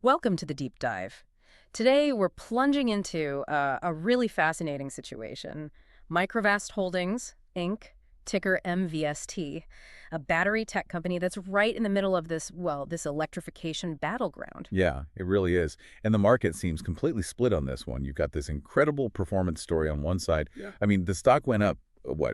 Welcome to the deep dive. Today, we're plunging into a really fascinating situation. Microvast Holdings, Inc., ticker MVST, a battery tech company that's right in the middle of this electrification battleground. Yeah, it really is. And the market seems completely split on this one. You've got this incredible performance story on one side. Yeah. I mean, the stock went up,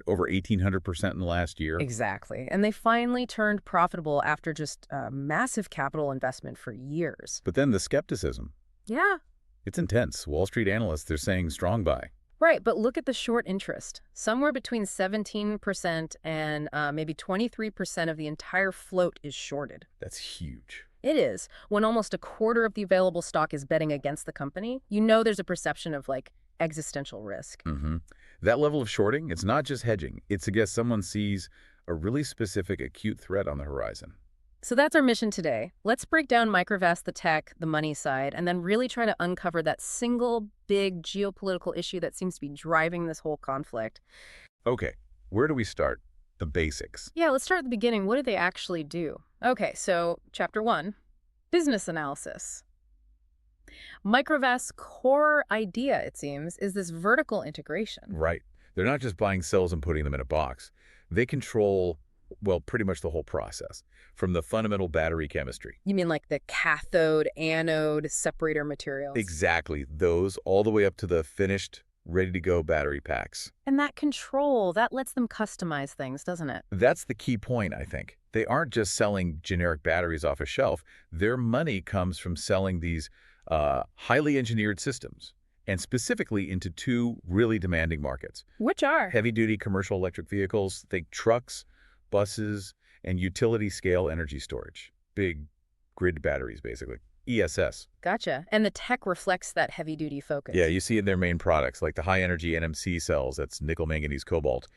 over 1,800% in the last year? Exactly. And they finally turned profitable after just massive capital investment for years. But then the skepticism. Yeah. It's intense. Wall Street analysts, they're saying strong buy. Right, but look at the short interest. Somewhere between 17% and maybe 23% of the entire float is shorted. That's huge. It is. When almost a quarter of the available stock is betting against the company, you know there's a perception of, existential risk. That level of shorting, it's not just hedging. It suggests someone sees a really specific acute threat on the horizon. So that's our mission today. Let's break down Microvast, the tech, the money side, and then really try to uncover that single big geopolitical issue that seems to be driving this whole conflict. Okay, where do we start? The basics. Yeah, let's start at the beginning. What do they actually do? Okay, so Chapter 1, business analysis. Microvast's core idea, it seems, is this vertical integration. Right. They're not just buying cells and putting them in a box. They control, pretty much the whole process, from the fundamental battery chemistry. You mean like the cathode, anode, separator materials? Exactly. Those, all the way up to the finished, ready-to-go battery packs. And that control, that lets them customize things, doesn't it? That's the key point, I think. They aren't just selling generic batteries off a shelf. Their money comes from selling these highly engineered systems, and specifically into two really demanding markets. Which are? Heavy-duty commercial electric vehicles, think trucks, buses, and utility-scale energy storage. Big grid batteries, basically. ESS. Gotcha. And the tech reflects that heavy-duty focus. Yeah, you see in their main products, like the high-energy NMC cells, that's nickel, manganese, cobalt.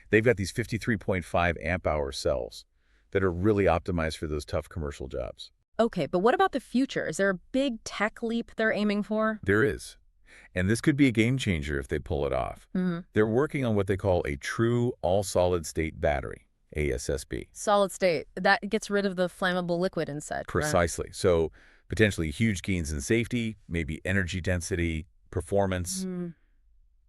They've got these 53.5 amp-hour cells that are really optimized for those tough commercial jobs. Okay, but what about the future? Is there a big tech leap they're aiming for? There is. And this could be a game changer if they pull it off. They're working on what they call a true all-solid-state battery, ASSB. Solid state. That gets rid of the flammable liquid and such. Precisely. So potentially huge gains in safety, maybe energy density, performance.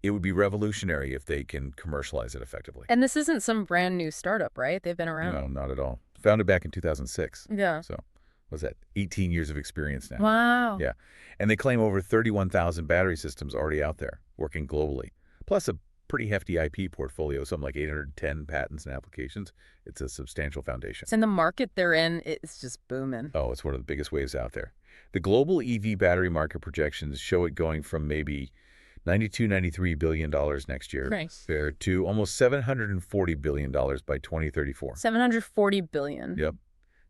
It would be revolutionary if they can commercialize it effectively. And this isn't some brand new startup, right? They've been around. No, not at all. Founded back in 2006. Yeah. So what's that? 18 years of experience now. Wow. Yeah. And they claim over 31,000 battery systems already out there, working globally. Plus a pretty hefty IP portfolio, something like 810 patents and applications. It's a substantial foundation. So in the market they're in, it's just booming. Oh, it's one of the biggest waves out there. The global EV battery market projections show it going from maybe $92–93 billion next year to almost $740 billion by 2034. 740 billion. Yep.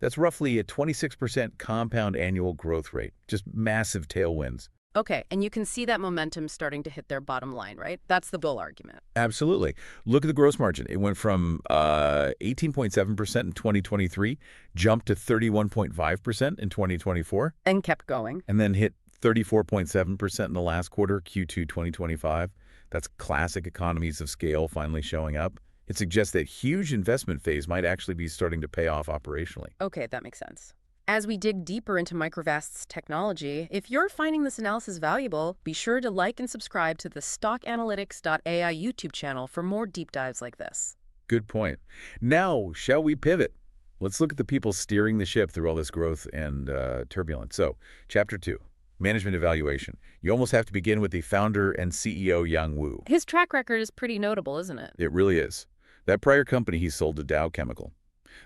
That's roughly a 26% compound annual growth rate. Just massive tailwinds. Okay, and you can see that momentum starting to hit their bottom line, right? That's the bull argument. Absolutely. Look at the gross margin. It went from 18.7% in 2023, jumped to 31.5% in 2024. And kept going. And then hit 34.7% in the last quarter, Q2 2025. That's classic economies of scale finally showing up. It suggests that huge investment phase might actually be starting to pay off operationally. Okay, that makes sense. As we dig deeper into Microvast's technology, if you're finding this analysis valuable, be sure to like and subscribe to the stockanalytics.ai YouTube channel for more deep dives like this. Good point. Now, shall we pivot? Let's look at the people steering the ship through all this growth and turbulence. So, Chapter 2. Management evaluation. You almost have to begin with the founder and CEO, Yang Wu. His track record is pretty notable, isn't it? It really is. That prior company he sold to Dow Chemical.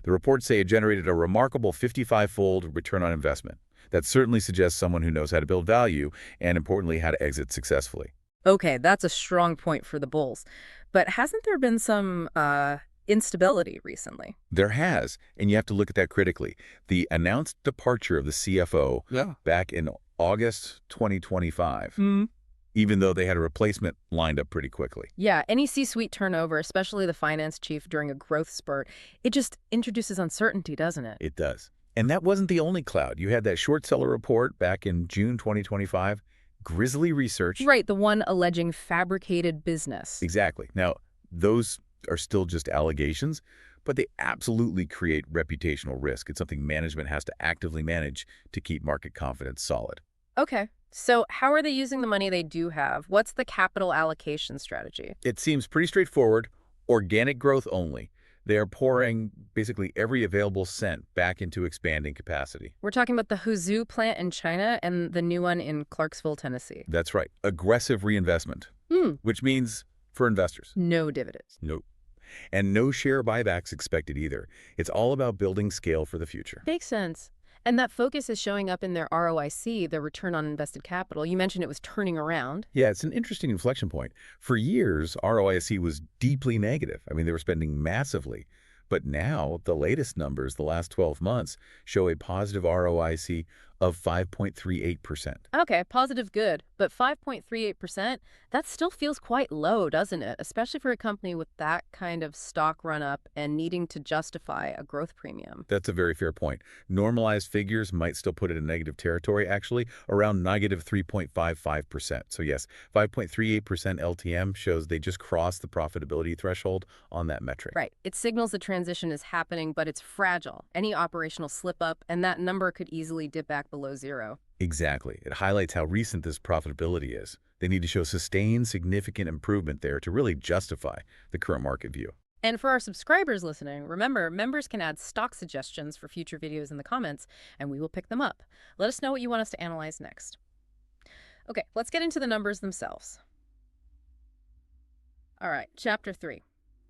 The reports say it generated a remarkable 55-fold return on investment. That certainly suggests someone who knows how to build value and, importantly, how to exit successfully. Okay, that's a strong point for the bulls. But hasn't there been some instability recently? There has, and you have to look at that critically. The announced departure of the CFO back in August 2025, even though they had a replacement lined up pretty quickly. Yeah, any C-suite turnover, especially the finance chief during a growth spurt, it just introduces uncertainty, doesn't it? It does. And that wasn't the only cloud. You had that short seller report back in June 2025, Grizzly Research. Right, the one alleging fabricated business. Exactly. Now, those are still just allegations, but they absolutely create reputational risk. It's something management has to actively manage to keep market confidence solid. Okay. So how are they using the money they do have? What's the capital allocation strategy? It seems pretty straightforward, organic growth only. They are pouring basically every available cent back into expanding capacity. We're talking about the Huzhou plant in China and the new one in Clarksville, Tennessee. That's right, aggressive reinvestment, Hmm. which means for investors. No dividends. Nope. And no share buybacks expected either. It's all about building scale for the future. Makes sense. And that focus is showing up in their ROIC, the return on invested capital. You mentioned it was turning around. Yeah, it's an interesting inflection point. For years, ROIC was deeply negative. I mean, they were spending massively. But now, the latest numbers, the last 12 months, show a positive ROIC of 5.38%. Okay, positive good. But 5.38%, that still feels quite low, doesn't it? Especially for a company with that kind of stock run-up and needing to justify a growth premium. That's a very fair point. Normalized figures might still put it in negative territory, actually, around negative 3.55%. So yes, 5.38% LTM shows they just crossed the profitability threshold on that metric. Right. It signals the transition is happening, but it's fragile. Any operational slip-up, and that number could easily dip back below zero. Exactly. It highlights how recent this profitability is. They need to show sustained, significant improvement there to really justify the current market view. And for our subscribers listening, remember, members can add stock suggestions for future videos in the comments, and we will pick them up. Let us know what you want us to analyze next. Okay, let's get into the numbers themselves. All right, Chapter 3,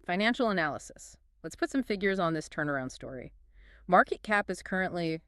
Financial Analysis. Let's put some figures on this turnaround story. Market cap is currently,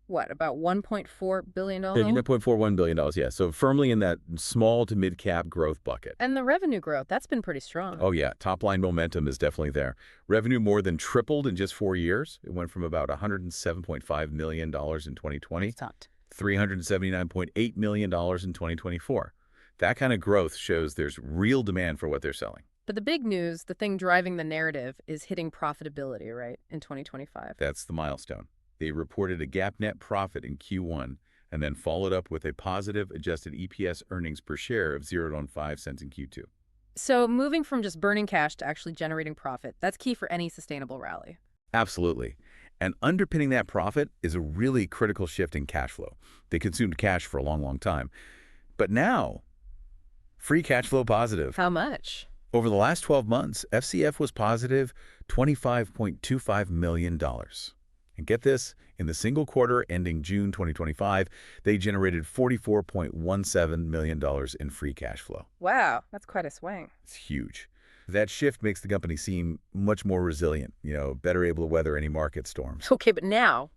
what, about $1.4 billion? $1.41 billion, yeah. So firmly in that small to mid-cap growth bucket. And the revenue growth, that's been pretty strong. Oh, yeah. Top-line momentum is definitely there. Revenue more than tripled in just 4 years. It went from about $107.5 million in 2020 to $379.8 million in 2024. That kind of growth shows there's real demand for what they're selling. But the big news, the thing driving the narrative, is hitting profitability, right, in 2025. That's the milestone. They reported a GAAP net profit in Q1 and then followed up with a positive adjusted EPS earnings per share of 0.05 cents in Q2. So moving from just burning cash to actually generating profit, that's key for any sustainable rally. Absolutely. And underpinning that profit is a really critical shift in cash flow. They consumed cash for a long, long time. But now, free cash flow positive. How much? Over the last 12 months, FCF was positive $25.25 million. And get this, in the single quarter ending June 2025, they generated $44.17 million in free cash flow. Wow, that's quite a swing. It's huge. That shift makes the company seem much more resilient, better able to weather any market storms. Okay, but now,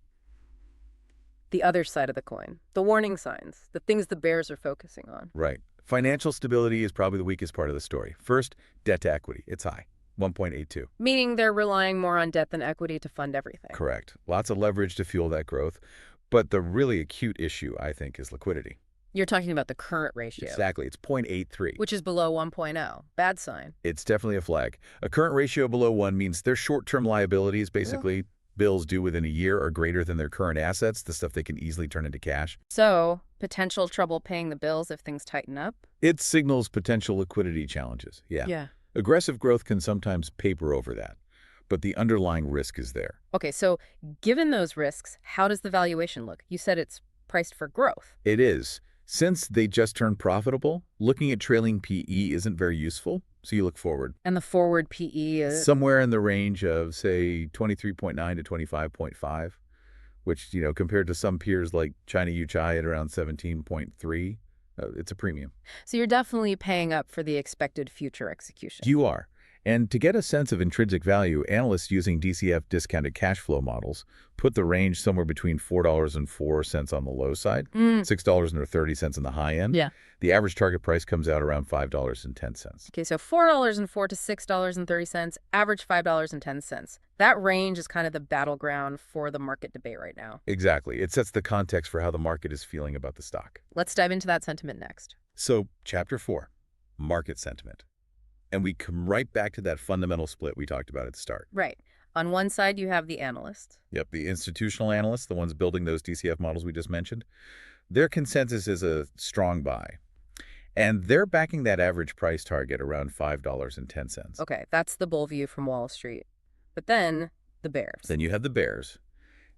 the other side of the coin, the warning signs, the things the bears are focusing on. Right. Financial stability is probably the weakest part of the story. First, debt to equity. It's high, 1.82. Meaning they're relying more on debt than equity to fund everything. Correct. Lots of leverage to fuel that growth. But the really acute issue, I think, is liquidity. You're talking about the current ratio. Exactly. It's 0.83. Which is below 1.0. Bad sign. It's definitely a flag. A current ratio below 1 means their short-term liabilities, basically bills due within a year, are greater than their current assets, the stuff they can easily turn into cash. So, potential trouble paying the bills if things tighten up? It signals potential liquidity challenges. Yeah. Aggressive growth can sometimes paper over that, but the underlying risk is there. Okay, so given those risks, how does the valuation look? You said it's priced for growth. It is. Since they just turned profitable, looking at trailing PE isn't very useful, so you look forward. And the forward PE is? Somewhere in the range of, say, 23.9 to 25.5, which, compared to some peers like China Yuchai at around 17.3, it's a premium. So you're definitely paying up for the expected future execution. You are. And to get a sense of intrinsic value, analysts using DCF discounted cash flow models put the range somewhere between $4.04 on the low side, $6.30 on the high end. Yeah. The average target price comes out around $5.10. Okay, so $4.04 to $6.30, average $5.10. That range is kind of the battleground for the market debate right now. Exactly. It sets the context for how the market is feeling about the stock. Let's dive into that sentiment next. So, Chapter 4, Market Sentiment. And we come right back to that fundamental split we talked about at the start. Right. On one side, you have the analysts. Yep, the institutional analysts, the ones building those DCF models we just mentioned. Their consensus is a strong buy. And they're backing that average price target around $5.10. Okay, that's the bull view from Wall Street. But then the bears. Then you have the bears,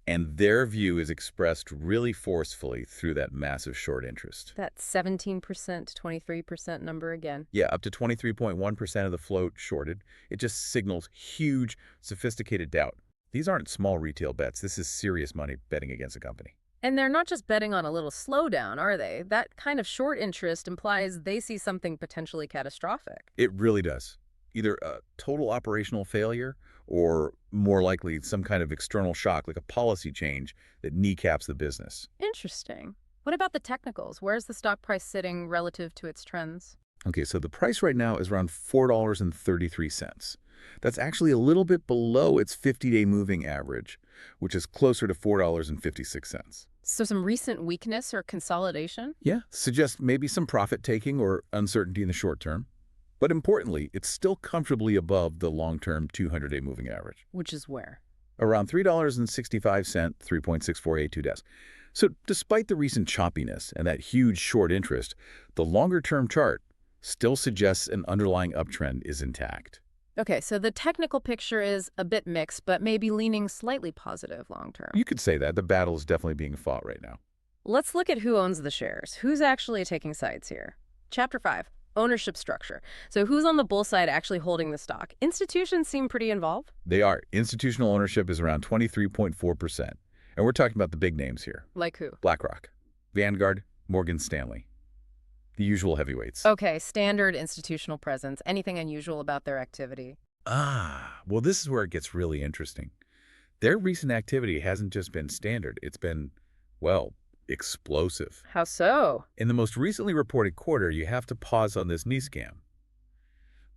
and their view is expressed really forcefully through that massive short interest. That 17% to 23% number again. Yeah, up to 23.1% of the float shorted. It just signals huge, sophisticated doubt. These aren't small retail bets. This is serious money betting against a company. And they're not just betting on a little slowdown, are they? That kind of short interest implies they see something potentially catastrophic. It really does. Either a total operational failure or, more likely, some kind of external shock, like a policy change that kneecaps the business. Interesting. What about the technicals? Where's the stock price sitting relative to its trends? Okay, so the price right now is around $4.33. That's actually a little bit below its 50-day moving average, which is closer to $4.56. So some recent weakness or consolidation? Yeah, suggests maybe some profit-taking or uncertainty in the short term. But importantly, it's still comfortably above the long-term 200-day moving average. Which is where? Around $3.65, 3.6482 des. So despite the recent choppiness and that huge short interest, the longer-term chart still suggests an underlying uptrend is intact. Okay, so the technical picture is a bit mixed, but maybe leaning slightly positive long term. You could say that. The battle is definitely being fought right now. Let's look at who owns the shares. Who's actually taking sides here? Chapter 5, ownership structure. So who's on the bull side actually holding the stock? Institutions seem pretty involved. They are. Institutional ownership is around 23.4%. And we're talking about the big names here. Like who? BlackRock, Vanguard, Morgan Stanley. The usual heavyweights. Okay, standard institutional presence. Anything unusual about their activity? Well, this is where it gets really interesting. Their recent activity hasn't just been standard. It's been, well, explosive. How so? In the most recently reported quarter, you have to pause on this knee scam.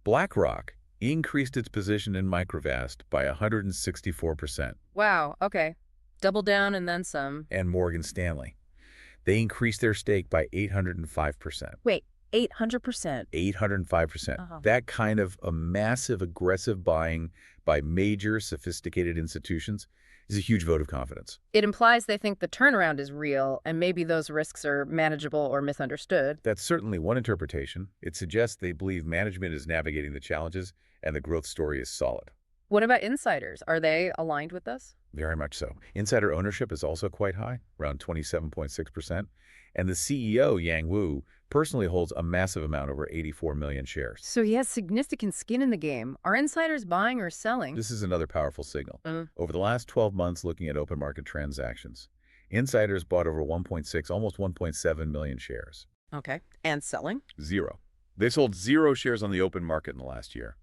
BlackRock increased its position in Microvast by 164%. Wow, okay. Double down and then some. And Morgan Stanley. They increased their stake by 805%. Wait, 800%? 805%. That kind of a massive, aggressive buying by major, sophisticated institutions is a huge vote of confidence. It implies they think the turnaround is real, and maybe those risks are manageable or misunderstood. That's certainly one interpretation. It suggests they believe management is navigating the challenges and the growth story is solid. What about insiders? Are they aligned with this? Very much so. Insider ownership is also quite high, around 27.6%. And the CEO, Yang Wu, personally holds a massive amount, over 84 million shares. So he has significant skin in the game. Are insiders buying or selling? This is another powerful signal. Over the last 12 months, looking at open market transactions, insiders bought over 1.6, almost 1.7 million shares. Okay. And selling? Zero. They sold 0 shares on the open market in the last year.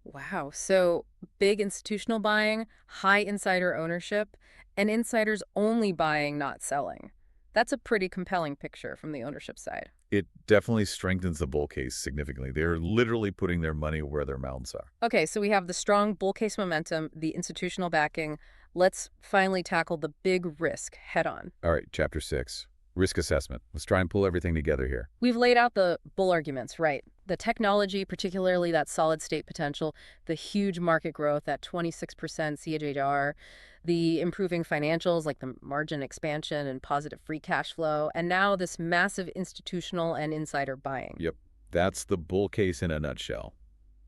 Wow. So big institutional buying, high insider ownership, and insiders only buying, not selling. That's a pretty compelling picture from the ownership side. It definitely strengthens the bull case significantly. They're literally putting their money where their mouths are. Okay, so we have the strong bull case momentum, the institutional backing. Let's finally tackle the big risk head on. All right, Chapter 6. Risk assessment. Let's try and pull everything together here. We've laid out the bull arguments, right? The technology, particularly that solid state potential, the huge market growth at 26% CAGR, the improving financials like the margin expansion and positive free cash flow, and now this massive institutional and insider buying. Yep, that's the bull case in a nutshell.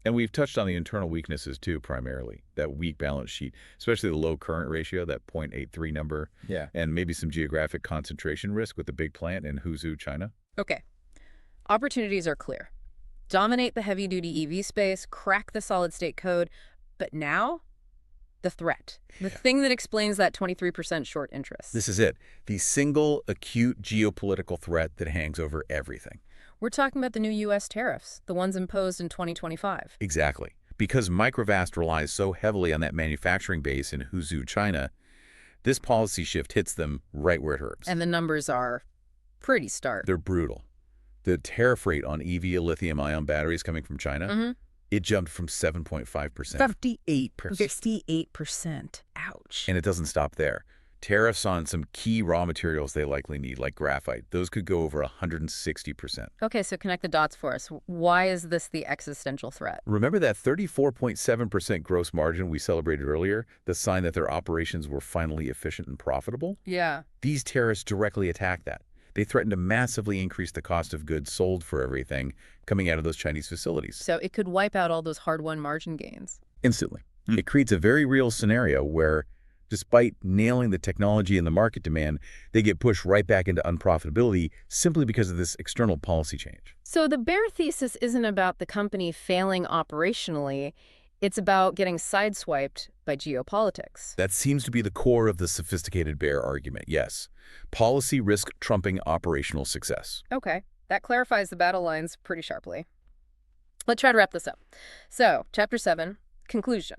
And we've touched on the internal weaknesses too, primarily. That weak balance sheet, especially the low current ratio, that 0.83 number. Yeah. And maybe some geographic concentration risk with the big plant in Huzhou, China. Okay. Opportunities are clear. Dominate the heavy-duty EV space, crack the solid-state code. But now, the threat. The thing that explains that 23% short interest. This is it. The single acute geopolitical threat that hangs over everything. We're talking about the new U.S. tariffs, the ones imposed in 2025. Exactly. Because Microvast relies so heavily on that manufacturing base in Huzhou, China, this policy shift hits them right where it hurts. And the numbers are pretty stark. They're brutal. The tariff rate on EV lithium-ion batteries coming from China, it jumped from 7.5%. 58%. 58%. Ouch. And it doesn't stop there. Tariffs on some key raw materials they likely need, like graphite, those could go over 160%. Okay, so connect the dots for us. Why is this the existential threat? Remember that 34.7% gross margin we celebrated earlier? The sign that their operations were finally efficient and profitable? Yeah. These tariffs directly attack that. They threaten to massively increase the cost of goods sold for everything coming out of those Chinese facilities. So it could wipe out all those hard-won margin gains. Instantly. It creates a very real scenario where, despite nailing the technology and the market demand, they get pushed right back into unprofitability simply because of this external policy change. So the bear thesis isn't about the company failing operationally. It's about getting sideswiped by geopolitics. That seems to be the core of the sophisticated bear argument, yes. Policy risk trumping operational success. Okay, that clarifies the battle lines pretty sharply. Let's try to wrap this up. So, Chapter 7, Conclusion.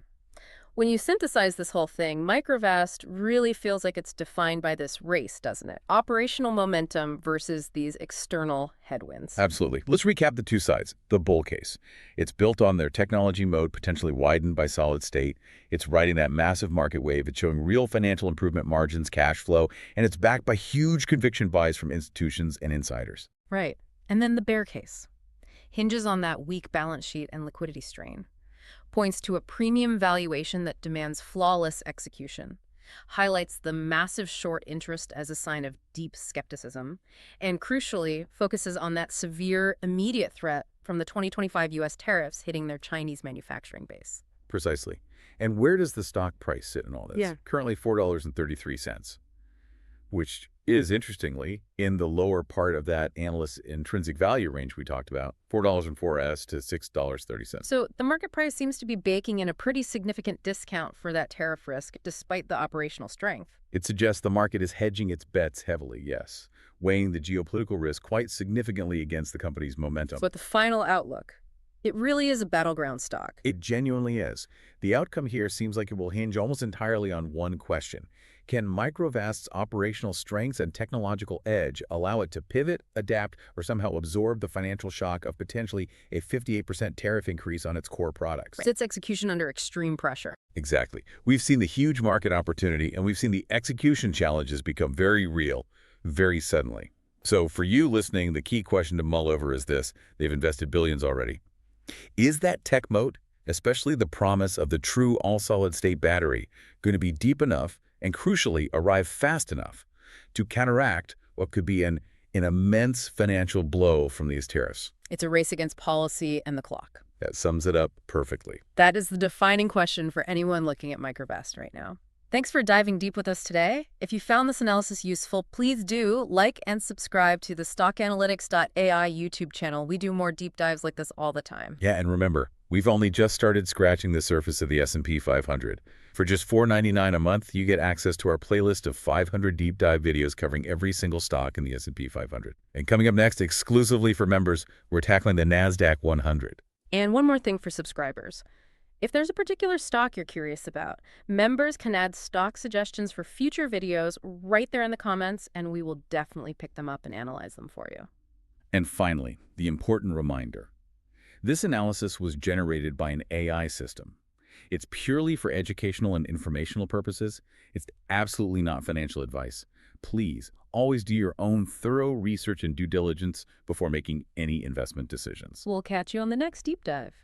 When you synthesize this whole thing, Microvast really feels like it's defined by this race, doesn't it? Operational momentum versus these external headwinds. Absolutely. Let's recap the two sides. The bull case. It's built on their technology mode, potentially widened by solid state. It's riding that massive market wave. It's showing real financial improvement margins, cash flow, and it's backed by huge conviction buys from institutions and insiders. Right. And then the bear case hinges on that weak balance sheet and liquidity strain. Points to a premium valuation that demands flawless execution, highlights the massive short interest as a sign of deep skepticism, and crucially, focuses on that severe, immediate threat from the 2025 U.S. tariffs hitting their Chinese manufacturing base. Precisely. And where does the stock price sit in all this? Yeah. Currently $4.33, which is, interestingly, in the lower part of that analyst's intrinsic value range we talked about, $4.04 to $6.30. So the market price seems to be baking in a pretty significant discount for that tariff risk, despite the operational strength. It suggests the market is hedging its bets heavily, yes, weighing the geopolitical risk quite significantly against the company's momentum. But the final outlook, it really is a battleground stock. It genuinely is. The outcome here seems like it will hinge almost entirely on one question. Can Microvast's operational strengths and technological edge allow it to pivot, adapt, or somehow absorb the financial shock of potentially a 58% tariff increase on its core products? Its execution under extreme pressure. Exactly. We've seen the huge market opportunity, and we've seen the execution challenges become very real, very suddenly. So for you listening, the key question to mull over is this. They've invested billions already. Is that tech moat, especially the promise of the true all-solid-state battery, going to be deep enough and, crucially, arrive fast enough to counteract what could be an immense financial blow from these tariffs? It's a race against policy and the clock. That sums it up perfectly. That is the defining question for anyone looking at Microvast right now. Thanks for diving deep with us today. If you found this analysis useful, please do like and subscribe to the stockanalytics.ai YouTube channel. We do more deep dives like this all the time. Yeah, and remember, we've only just started scratching the surface of the S&P 500. For just $4.99 a month, you get access to our playlist of 500 deep dive videos covering every single stock in the S&P 500. And coming up next, exclusively for members, we're tackling the NASDAQ 100. And one more thing for subscribers. If there's a particular stock you're curious about, members can add stock suggestions for future videos right there in the comments, and we will definitely pick them up and analyze them for you. And finally, the important reminder. This analysis was generated by an AI system. It's purely for educational and informational purposes. It's absolutely not financial advice. Please, always do your own thorough research and due diligence before making any investment decisions. We'll catch you on the next deep dive.